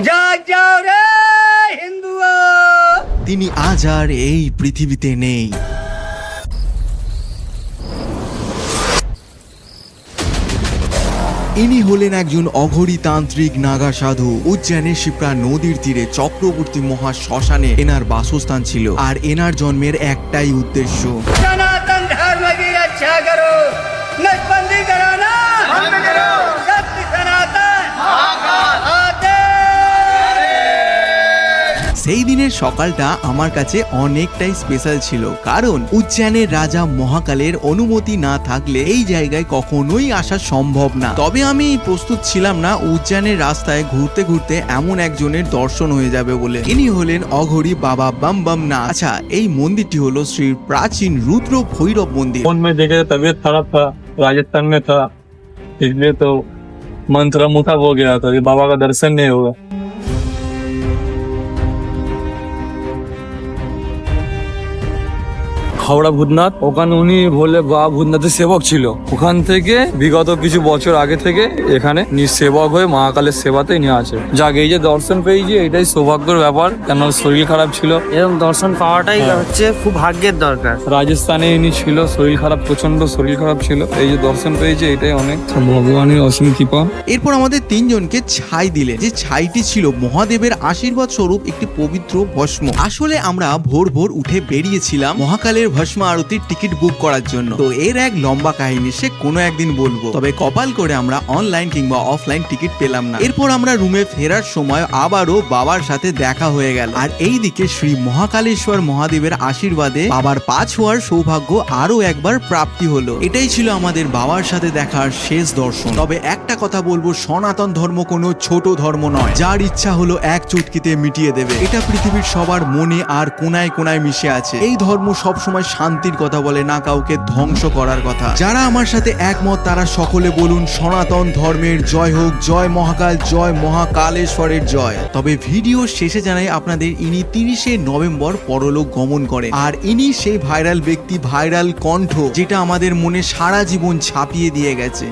জাগ যাও রে হিন্দুয়া। তিনি আজ আর এই পৃথিবীতে নেই। ইনি হলেন একজন অঘরী তান্ত্রিক নাগা সাধু। উজ্জয়নের শিপ্রা নদীর তীরে চক্রবর্তী মহা শ্মশানে এনার বাসস্থান ছিল। আর এনার জন্মের একটাই উদ্দেশ্য, सनातन धर्म की रक्षा करो, नसबंदी करो ना, सत्य सनातन आते। সেই দিনের সকালটা আমার কাছে অনেকটাই স্পেশাল ছিল, কারণ উজ্জয়নের রাজা মহাকালের অনুমতি না থাকলে এই জায়গায় কখনোই আসা সম্ভব না। তবে আমি প্রস্তুত ছিলাম না উজ্জয়নের রাস্তায় ঘুরতে ঘুরতে এমন একজনের দর্শন হয়ে যাবে বলে। ইনি হলেন অঘরী বাবা बम बम नाथ। আচ্ছা, এই মন্দিরটি হলো শ্রীর প্রাচীন রুদ্র ভৈরব মন্দির। फोन में देखे तबीयत खराब था, राजस्थान में था, इसलिए तो मंत्र मुखब हो गया था, ये बाबा का दर्शन नहीं हुआ। হাওড়া ভূতনাথ, ওখানে উনি বলে বাবা ভূতনাথের সেবক ছিল। ওখান থেকে বিগত কিছু বছর আগে থেকে এখানে সেবক হয়ে মহাকালের সেবাতে নিয়ে আছে। যাক, এই যে দর্শন পেয়েছি এটাই সৌভাগ্যের ব্যাপার, কেন শরীর খারাপ ছিল। এরকম দর্শন পাওয়াটাই হচ্ছে খুব ভাগ্যের দরকার। রাজস্থানে ইনি ছিল, শরীর খারাপ, প্রচন্ড শরীর খারাপ ছিল। এই যে দর্শন পেয়েছি এটাই অনেক ভগবানের অসীম কৃপা। এরপর আমাদের তিনজনকে ছাই দিলেন, যে ছাইটি ছিল মহাদেবের আশীর্বাদ স্বরূপ একটি পবিত্র ভস্ম। আসলে আমরা ভোর ভোর উঠে বেরিয়েছিলাম মহাকালের ভস্ম আরতির টিকিট বুক করার জন্য। তো এর এক লম্বা কাহিনী, সে কোনো একদিন বলবো। তবে কপাল করে আমরা অনলাইন কিংবা অফলাইন টিকিট পেলাম না। এরপর আমরা রুমে ফেরার সময় আবারও বাবার সাথে দেখা হয়ে গেল। আর এইদিকে শ্রী মহাকালেশ্বর মহাদেবের আশীর্বাদে বাবার পা ছোঁয়ার সৌভাগ্য আরো একবার প্রাপ্তি হলো। এটাই ছিল আমাদের বাবার সাথে দেখার শেষ দর্শন। তবে একটা কথা বলবো, সনাতন ধর্ম কোনো ছোট ধর্ম নয়, যার ইচ্ছা হলো এক চুটকিতে মিটিয়ে দেবে। এটা পৃথিবীর সবার মনে আর কোনায় কোনায় মিশে আছে। এই ধর্ম সবসময় শান্তির কথা বলে না, কাউকে ধ্বংস করার কথা। যারা আমার সাথে একমত তারা সকলে বলুন সনাতন ধর্মের জয় হোক, জয় মহাকাল, জয় মহাকালেশ্বরের জয়। তবে ভিডিও শেষে জানাই আপনাদের, ইনি 30শে নভেম্বর পরলোক গমন করেন। আর ইনি সেই ভাইরাল ব্যক্তি, ভাইরাল কণ্ঠ, যেটা আমাদের মনে সারা জীবন ছাপিয়ে দিয়ে গেছে।